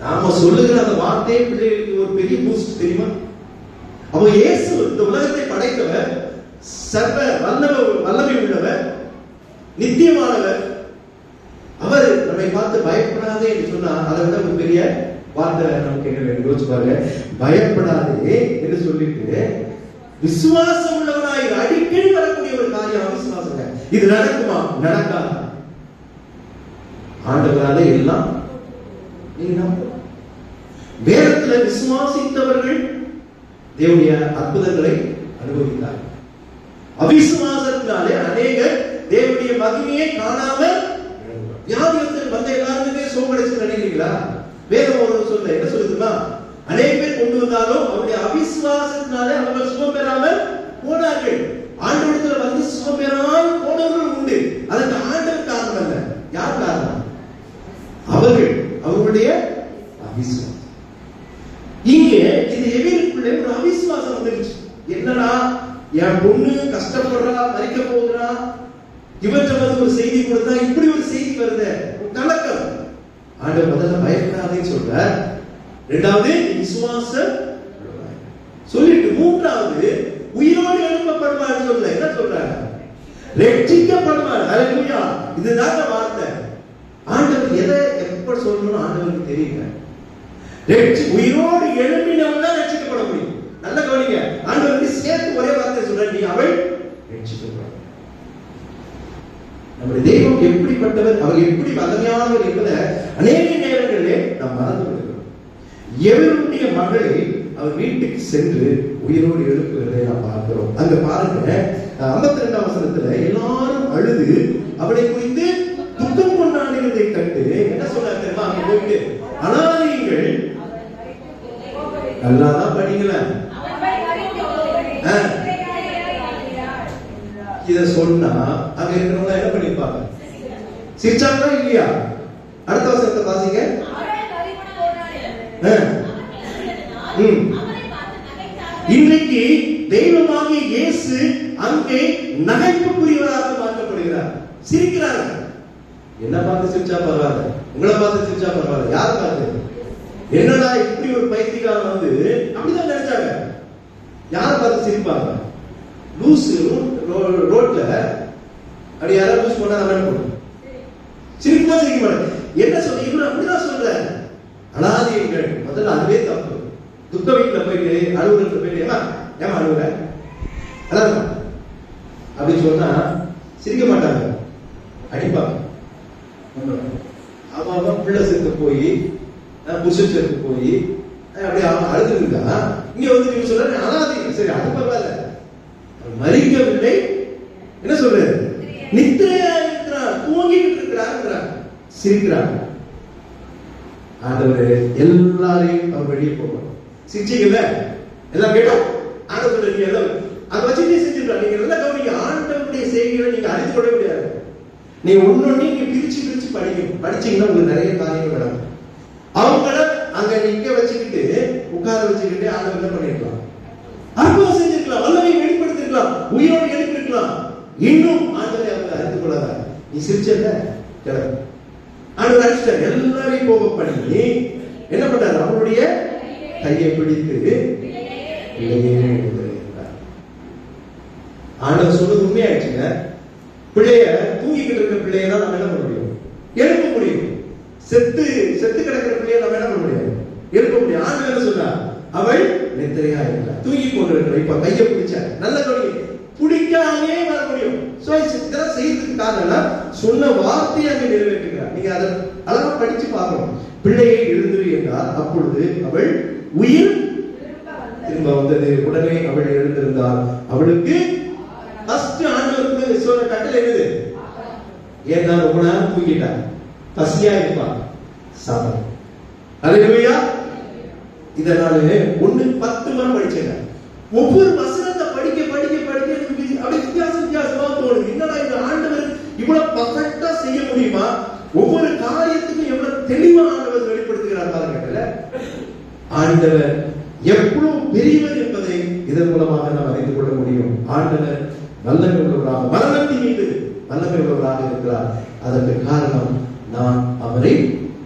Speaker 1: நாம சொல்லுகிற அந்த வார்த்தையை பிள்ளைகளுக்கு ஒரு பெரிய பூஸ்ட் தெரியுமா? அப்போ இயேசு இந்த உலகத்தை படைத்தவர் சர்வ வல்லமை உள்ளவர், நித்தியமானவர். அவர் நம்மை பார்த்து பயப்படாதே என்று சொன்னா அதை விட ஒரு பெரிய வார்த்தை நமக்கு என்ன வேண்டும் யோசிச்சு பாருங்க. பயப்படாதே என்று சொல்லிட்டு விசுவாசம் உள்ளவனாய் அடிக்கடி வரக்கூடிய ஒரு காரியம் அவிசுவாசங்க. இது நடக்குமா? நடக்காதா? ஆண்டவராலே எல்லாம் வேதத்துல விசுவாசித்தவர்கள் தேவனுடைய அற்புதங்களை அனுபவித்தார். அவிசுவாசத்தினாலே அநேகர் தேவனுடைய மகிமையை காணாமல் வியாதியத்தில் வந்த எல்லாருமே சோகடைச்சு நினைக்கிறீங்களா? வேதம் ஒரு சொல்ல என்ன சொல்லுதுமா? அநேக பேர் கொண்டு வந்தாலும் அவருடைய அவிசுவாசத்தினாலே அவர்கள் சுகம் பெறாமல் போனார்கள். ஆண்டவரத்துல வந்து சுகம் பெறாமல் போனவர்கள் உண்டு. அதுக்கு ஆண்டவர் காரணம் அல்ல. யார் காரணம்? அவர்கள், அவர்களுடைய அவிசுவாசம். இங்கே இது எவருக்குள்ளே ஒரு அவிசுவாசம் வந்துருச்சு. என்னடா என் பொண்ணு கஷ்டப்படுறா, மறிக்க போகிறா, இவற்றை வந்து ஒரு செய்தி கொடுத்தா இப்படி ஒரு செய்தி வருது, கலக்கம். ஆண்டவர் முதல்ல பயப்படாதேன்னு சொல்றார். இரண்டாவது விசுவாசம் சொல்லிட்டு மூன்றாவது உயிரோடு எழுப்பப்படுவார் சொல்ல. என்ன சொல்றாங்க? ரட்சிக்கப்படுவார். ஹல்லேலூயா. இதுதான் வார்த்தை. ஆண்டவர் எதை எப்ப சொல்லணும் ஆண்டவருக்கு தெரியல. உயிரோடு எழுப்பினவன் தான் ரட்சிக்கப்பட முடியும். நல்ல கவனிங்க. ஆண்டவருக்கு சேர்த்து ஒரே வார்த்தை சொல்ற, நீ அவள் ரட்சிக்கப்பட. நம்முடைய தெய்வம் எப்படிப்பட்டவர், அவர் எப்படி வல்லமையானவர் என்பதை அநேக நேரங்களிலே நாம் மறந்து விடுகிறோம். எவருடைய மகளை அவர் வீட்டுக்கு சென்று உயிரோடு எழுப்புகிறதை நாம் பார்க்கிறோம். அங்க பாருங்க 52ஆம் வசனத்துல எல்லாரும் அழுது அவளை குறித்து துக்கம் கொண்டாடுகிறதை கண்டு என்ன சொல்றாரு தெரியுமா? அங்க போயிட்டு அனாதைகள் நல்லாதான் படிக்கல. இத சொன்னா அங்க இருக்கிறவங்க என்ன பண்ணிருப்பாங்க? சிரிச்சாங்களா இல்லையா? அடுத்த வசனத்தை வாசிங்க. இன்றைக்கு தெய்வமாகிய இயேசு அங்கே நகைப்புக்குரியவராக மாற்றப்படுகிறார். சிரிக்கிறார்கள். என்ன பார்த்து சிரிச்சா பரவாயில்ல, உங்களை பார்த்து சிரிச்சா பரவாயில்ல, யாரை பார்த்து? என்னடா இப்படி ஒரு பைத்தியக்காரன் வந்து அப்படிதான் நினைச்சாங்க. யாரை பார்த்து சிரிப்பாங்க? லூசு ரோட்ல அப்படி யாராவது லூஸ் பண்ணா நம்ம என்ன பண்ணுவோம்? சிரிப்பா சிரிக்க மாட்டேன். என்ன சொல்ல இவரு அப்படிதான் சொல்ற. அனாதைகள் முதல்ல அதுவே தப்பு. துக்க வீட்டுல போயிட்டு அலுவலகத்துல போயிட்டு ஏமா அழுகுற அதான் அப்படி சொன்னா சிரிக்க மாட்டாங்க, அடிப்பாங்க. அவன் பிள்ளை சேர்த்து போய் புருஷன் சேர்த்து போய் அப்படியே அவன் அழுது இருந்தா இங்க வந்து நீங்க சொல்ற அனாதை. சரி, அது பரவாயில்ல, மறிக்கவில்லை, என்ன சொல்றது, நித்திரையா இருக்கிறான், தூங்கிட்டு இருக்கிறார், சிரிக்கிறாங்க. ஆண்டவர் எல்லாரையும் அவர் வெளியே போகணும். சிரிச்சீங்கல்ல, எல்லாம் கேட்டோம். ஆண்டவர் நீங்க எல்லாம் அதை வச்சு நீ செஞ்சுக்கலாம். நீங்க நல்லா கவனிங்க. ஆண்டவருடைய செய்திகளை நீங்க அறிந்து கொள்ள முடியாது. நீங்க ஒன்னொன்னு நீங்க பிரிச்சு பிரிச்சு படிச்சீங்கன்னா உங்களுக்கு நிறைய காரியங்கள் நடக்கும். அவங்கள அங்க நிக்க வச்சுக்கிட்டு உட்கார வச்சுக்கிட்டு ஆண்டவர் என்ன பண்ணிருக்கலாம்? அற்புதம் செஞ்சிருக்கலாம், வல்லமை வெளிப்படுத்திருக்கலாம், உயிரோடு எழுப்பிருக்கலாம். இன்னும் ஆண்டவரை அவங்க அறிந்து கொள்ளாத. நீ சிரிச்சல கிளம்பு. ஆண்டவர் அடிச்சிட்டார். எல்லாரையும் போக பண்ணி என்ன பண்றாரு? அவருடைய கையை பிடித்து ஆண்டவர் சொன்னது உண்மையாயிடுச்சுங்க. பிள்ளைய தூங்கிக்கிட்டு இருக்கிற பிள்ளைய தான் நம்ம என்ன பண்ண முடியும்? எழுப்ப முடியும். செத்து கிடக்கிற பிள்ளைய நம்ம என்ன பண்ண முடியாது? எழுப்ப முடியும். ஆண்டவர் என்ன சொன்னா? அவள் நித்திரையா இருக்கிறார், தூங்கி கொண்டிருக்கிற. இப்ப கையை பிடிச்ச நல்ல கவனிங்க, பிடிக்காமே வர முடியும். இதெல்லாம் செய்யறதுக்கு காரணம் சொன்ன வார்த்தையை அங்க நிறைவேற்றுகிறார். நீங்க அதை அழகா படிச்சு பார்க்கணும். பிள்ளையை எழுந்துரு என்றார், அப்பொழுது அவள் உயிர் திரும்ப வந்தது. உடனே அவள் எழுந்திருந்தாள். அவளுக்கு ஃபர்ஸ்ட் ஆண்டவருக்கு சொன்ன கட்டளை என்னது? ஏன்னா ரொம்ப நேரம் தூங்கிட்டா, பசியா இருப்பா, சாப்பிட. அல்லேலூயா. இதனால 1-10 முறை படிச்சேன். ஒவ்வொரு வசனத்தை படிக்க அப்படி வித்தியாசமா தோணுது. என்னடா இந்த ஆண்டவர் இவ்வளவு பர்ஃபெக்ட்டா செய்ய முடியுமா? ஒவ்வொரு காரியத்துக்கும் எவ்வளவு தெளிவா ஆண்டவர் வெளிப்படுத்துகிறார் பாருங்க. ஆண்டவர் எவ்வளவு பெரியவர் என்பதை இதன் மூலமாக நாம் அறிந்து கொள்ள முடியும். ஆண்டவர் வல்லமை உள்ளவராக, மரணத்தின் மீது வல்லமை உள்ளவராக இருக்கிறார். அதற்கு காரணம் நான் அவரை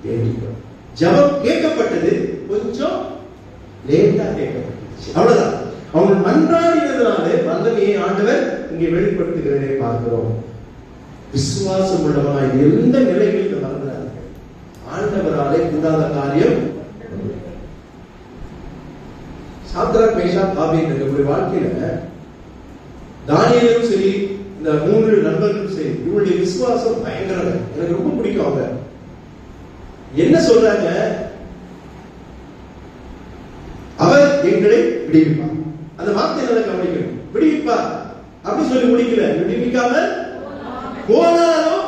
Speaker 1: வேண்டிக்கிறோம். ஜெபம் கேட்கப்பட்டது, கொஞ்சம் லேட்டா கேட்கப்பட்டுச்சு, அவ்வளவுதான். அவன் மன்றாடினதுனாலே வல்லமையை ஆண்டவர் இங்கே வெளிப்படுத்துகிறதை பார்க்கிறோம். விசுவாசம் உள்ளவனாய் எந்த நிலையில் மறந்தார்கள், ஆண்டவராலே கூடாத காரியம். சாத்ராக் மேஷாக் ஆபேத்நேகோவுடைய வாழ்க்கையில தானியேலும் சரி, இந்த 3 நண்பர்களும் சரி, இவருடைய விசுவாசம் பயங்கரம். எனக்கு ரொம்ப பிடிக்கும். அவங்க என்ன சொல்றாங்க? அவர் எங்களை விடுவிப்பார். அந்த வார்த்தை நல்லா கவனிக்கணும். விடுவிப்பார் அப்படி சொல்லி முடிக்கல, விடுவிக்காம போனாலும்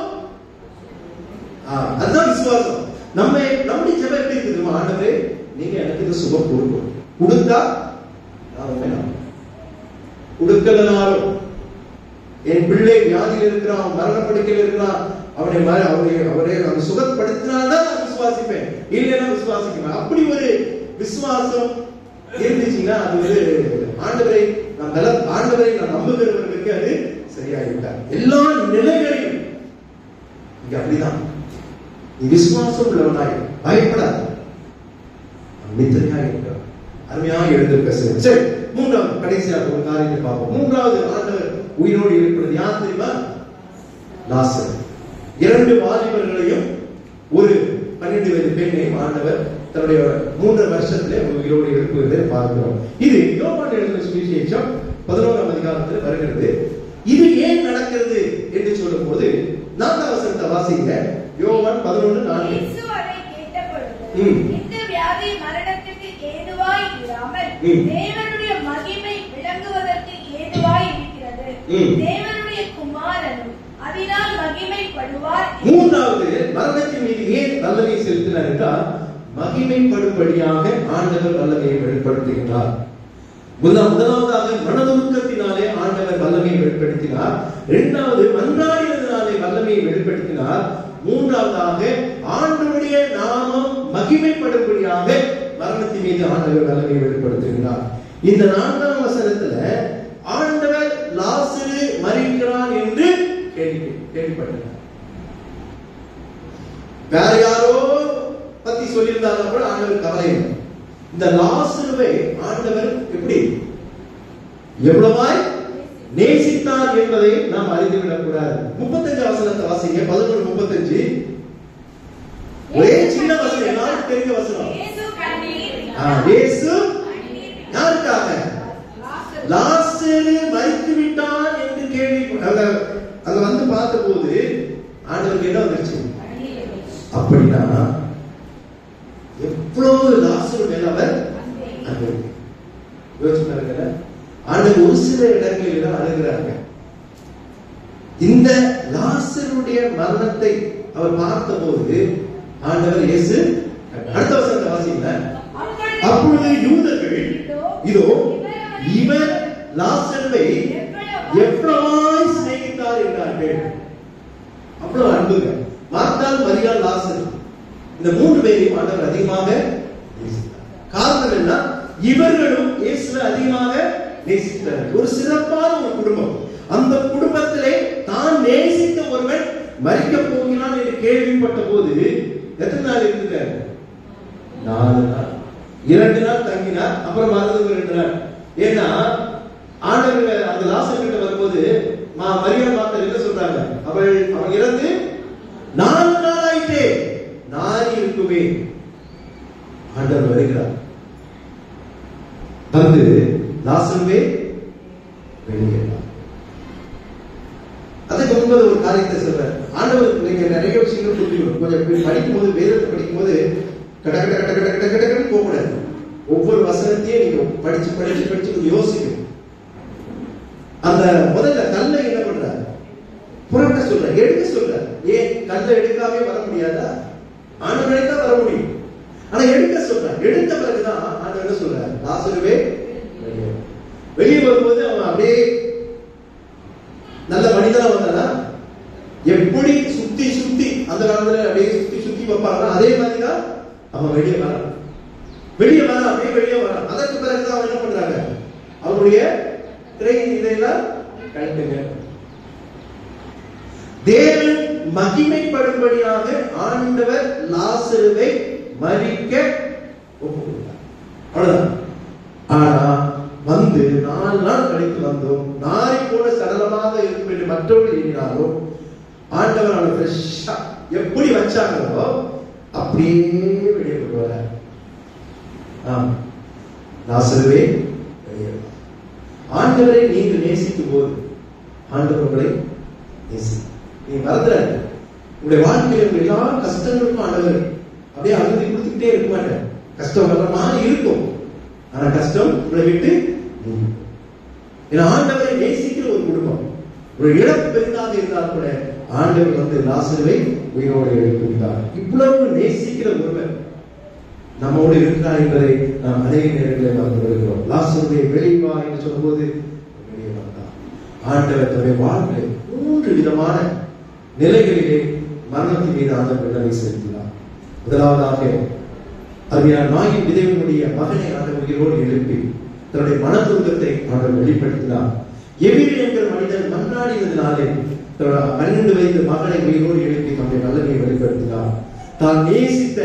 Speaker 1: அதுதான் விசுவாசம். நம்முடைய ஜெபம் எப்படி இருக்குது? ஆண்டவரே, நீங்க எனக்கு இந்த சுகம் கொடுக்கணும், கொடுத்தா நான் கொடுக்கலனாலும் என் பிள்ளை வியாதியில் இருக்கிறான், மரணப்படுக்கையில் இருக்கிறான், அவரை அந்த சுகப்படுத்தினால்தான் நான் விசுவாசிப்பேன், இல்லைன்னா விசுவாசிப்பேன். அப்படி ஒரு விசுவாசம் இருந்துச்சுன்னா அது ஒரு ஆண்டவரை நான் நம்புகிறவர்களுக்கு அது சரியாகிவிட்டார். எல்லா நிலைகளையும் இங்க அப்படிதான். நீ விசுவாசம் உள்ளவனாய் பயப்படாது, நித்திரையாக இருக்கிறார். அருமையாக எழுந்திருக்க. சரி, 3வது கடைசியாக ஒரு காரியத்தை பார்ப்போம். 3வது ஆண்டவர் உயிரோடு இருக்கிறது யார் தெரியுமா? லாசர். 2 வாலிபர்களையும் ஒரு 12 வயது பெண்ணையும் ஆண்டவர் தன்னுடைய 3 வருஷத்திலே உயிரோடு எழுப்புவதை பார்க்கிறோம். இது யோவான் எழுதின சுவிசேஷம் 11ஆம் அதிகாரத்தில் வருகிறது. இது ஏன் நடக்கிறது என்று சொல்லும் போது 4ஆம் வசனத்தை வாசிங்க. யோவான் 11:4.
Speaker 2: இந்த வியாதி மரணத்துக்கு ஏதுவாய் இராமல் தேவனுடைய மகிமை விளங்குவதற்கு ஏதுவாய் இருக்கிறது. தேவனுடைய குமாரனும் அதனால் மகிமைப்படுவார்.
Speaker 1: 3வது மரணத்தின் மீது ஏன் வல்லமை செலுத்தினார் என்றால், மகிமைப்படும்படியாக ஆண்டவர் வல்லமையை வெளிப்படுத்துகிறார். முதலாவதாக மனதுருக்கத்தினாலே ஆண்டவர் வல்லமையை வெளிப்படுத்தினார். 2வது மன்றாடினதினாலே வல்லமையை வெளிப்படுத்தினார். 3வதாக ஆண்டவருடைய நாமம் மகிமைப்படும்படியாக மரணத்தின் மீது ஆண்டவர் வல்லமையை வெளிப்படுத்துகிறார். இந்த 4ஆம் வசனத்துல ஆண்டவர் லாசரு மரிக்கிறான் என்று கேள்விப்பட்டார். வேற யாரோ பத்தி சொல்லியிருந்தாலும் கூட ஆண்டவர் கவலை இல்லை. இந்த லாசருவை ஆண்டவர் எப்படி எவ்வளவாய் நேசித்தார் என்பதை நாம் அறிந்துவிடக் கூடாது. 35 வசனத்தை வாசிங்க. 11:35. ஒரே சின்ன வசனம், எல்லாரும் தெரிஞ்ச வசனம். இயேசு யாருக்காக? லாசரு மரித்து விட்டான் என்று கேள்வி அங்க வந்து பார்த்த போது ஆண்டவருக்கு என்ன வந்துருச்சு? அப்படின்னா எவ்வளவு லாசரு மேல அவர் யோசிப்பாருங்க. ஆண்டவர் ஒரு சில இடங்களில் அழுகிறாங்க. இந்த லாசருடைய மரணத்தை அவர் பார்த்த போது ஆண்டவர் இயேசு அடுத்த வசனத்தை வாசிங்க. அப்பொழுது யூதர்கள் இதோ இவர் லாசருவை எவ்வளவாய் சிநேகித்தார் என்றார்கள். அவ்வளவு அன்புங்க. மார்த்தாள், மரியாள், லாசர், இந்த 3 பேரையும் ஆண்டவர் அதிகமாக நேசித்தார். காரணம் என்ன? இவர்களும் இயேசுவை அதிகமாக நேசித்தார். ஒரு சிறப்பான ஒரு குடும்பம். அந்த குடும்பத்திலே தான் நேசித்த ஒருவன் மரிக்க போகிறான் என்று கேள்விப்பட்ட போது எத்தனை நாள் இருந்தார்? 4 நாள். 2 நாள் தங்கினார். அப்புறம் மறந்து 2 நாள். ஏன்னா ஆண்டவர் அந்த லாசர் கிட்ட வரும்போது மரியாள் மாத்தர் என்ன சொல்றாங்க? அவன் இறந்து 4 நாள் ஆயிட்டே, நாரி இருக்குமே. ஆண்டவர் வருகிறார். வந்து லாசருவே வெளியேறார். அதுக்கு முன்பு ஒரு காரியத்தை சொல்றார் ஆண்டவர். நீங்க நிறைய விஷயங்கள் புரிஞ்சுக்கணும். கொஞ்சம் படிக்கும் போது, வேதத்தை படிக்கும் போது கட கட கட கட கட கடன்னு போகக்கூடாது. ஒவ்வொரு வசனத்தையும் நீங்க படிச்சு படிச்சு படிச்சு கொஞ்சம் யோசிக்கணும். அந்த முதல்ல கல்லை என்ன பண்றாரு? புரட்ட சொல்ற, எடுக்க சொல்ற. ஏன் கல்லை எடுக்காம வர முடியாதா? ஆண்டவர் எடுத்தா வர முடியும். ஆனா எடுக்க சொல்ற. எடுத்த பிறகுதான் ஆண்டவர் என்ன சொல்ற? லாசருவே வெளியே வரும்போது அவன் அப்படியே நல்ல மனிதனா வந்தானா? எப்படி சுத்தி சுத்தி அந்த காலத்துல அப்படியே சுத்தி சுத்தி வைப்பாங்க, அதே மாதிரிதான் அவன் வெளியே வரான். வெளியே வர அப்படியே வெளியே வரான். அதற்கு பிறகுதான் அவன் என்ன பண்றாங்க? அவனுடைய இதெல்லாம் கட்டுங்க. தேவன் மகிமைப்படும்படியாக ஆண்டவர் லாசருவை மரிக்க ஒப்புக்கொண்டார். அவ்வளவுதான். ஆனா வந்து 4 நாள் கழித்து வந்தோம். நாரை போல சடலமாக இருக்கும் என்று மற்றவர்கள் எண்ணினாலும் ஆண்டவர் அவனை ஃப்ரெஷ்ஷா எப்படி வச்சாங்களோ அப்படியே வெளியே கொண்டு வர. லாசருவே வெளியே. ஆண்டவரை நீங்கள் நேசிக்கும் போது ஆண்டவர் உங்களை நேசி. நீங்க மறந்துட, உங்களுடைய வாழ்க்கையில் எல்லா கஷ்டங்களுக்கும் ஆண்டவர் அப்படியே அழுதி கொடுத்துக்கிட்டே இருக்க மாட்டேன். கஷ்டம் வர்ற மாதிரி இருக்கும், ஆனா கஷ்டம் உங்களை விட்டு ஏன்னா ஆண்டவரை நேசிக்கிற ஒரு குடும்பம். ஒரு இழப்பு பெரிதாக இருந்தால் கூட ஆண்டவர் வந்து லாசருவை உயிரோடு எழுப்பினார். இவ்வளவு நேசிக்கிற ஒருவர் நம்மோடு இருக்கிறார் என்பதை நாம் அநேக நேரங்களில் மறந்து வருகிறோம். லாசருவை வெளிவா என்று சொல்லும்போது வெளியே வந்தார். ஆண்டவர் தன்னுடைய வாழ்க்கை 3 விதமான நிலைகளிலே மரணத்தின் மீது ஆண்டவர் விடுதலை செலுத்தினார். முதலாவதாக அருமையான நாயின் விதவினுடைய மகனை ஆண்டவர் உயிரோடு எழுப்பி தன்னுடைய மனதுருக்கத்தை ஆண்டவர் வெளிப்படுத்தினார். எபிரி என்கிற மனிதன் மன்றாடினதினாலே தன்னுடைய 12 வயது மகனை உயிரோடு எழுப்பி தன்னுடைய வல்லமையை வெளிப்படுத்தினார். தான் நேசித்த,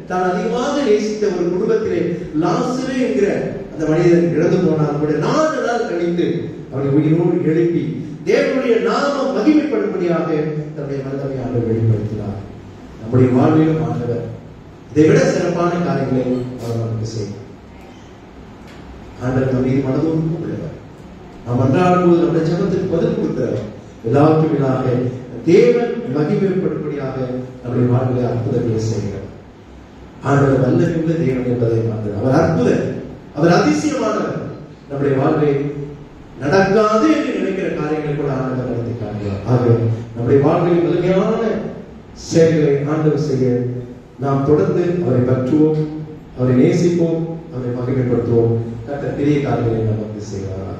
Speaker 1: தான் அதிகமாக நேசித்த ஒரு குடும்பத்திலே லாசரு என்கிற அந்த மனிதன் இழந்து போனால் கூட 4 நாள் கழித்து அவனை உயிரோடு எழுப்பி தேவனுடைய நாமம் மகிமைப்படும்படியாக தன்னுடைய வல்லமையை ஆண்டவர் வெளிப்படுத்தினார். நம்முடைய வாழ்விலும் ஆண்டவர் இதை விட சிறப்பான காரியங்களை அவர் நமக்கு செய்வார். ஆண்டவர் நம்மை மனதோடு உள்ளவர். நாம் அன்றாடும் போது நம்முடைய ஜெபத்துக்கு பதில் கொடுக்கிறவர். எல்லாவற்றுமாக தேவன் மகிமைப்படும்படியாக நம்முடைய வாழ்விலே அற்புதங்களை செய்கிறார். ஆண்டவர் வல்லமையுள்ள தேவன் என்பதை ஆண்டவர், அவர் அற்புதர், அவர் அதிசயமானவர். நம்முடைய வாழ்வை நடக்காது என்று நினைக்கிற காரியங்களை கூட ஆண்டவர் நடத்தி காண்கிறார். ஆக நம்முடைய வாழ்வில் வலிமையான செயல்களை ஆண்டவர் செய்ய நாம் தொடர்ந்து அவரை பற்றுவோம், அவரை நேசிப்போம், அவரை மகிமைப்படுத்துவோம். கர்த்தர் பெரிய காரியங்களை நமக்கு செய்வார்.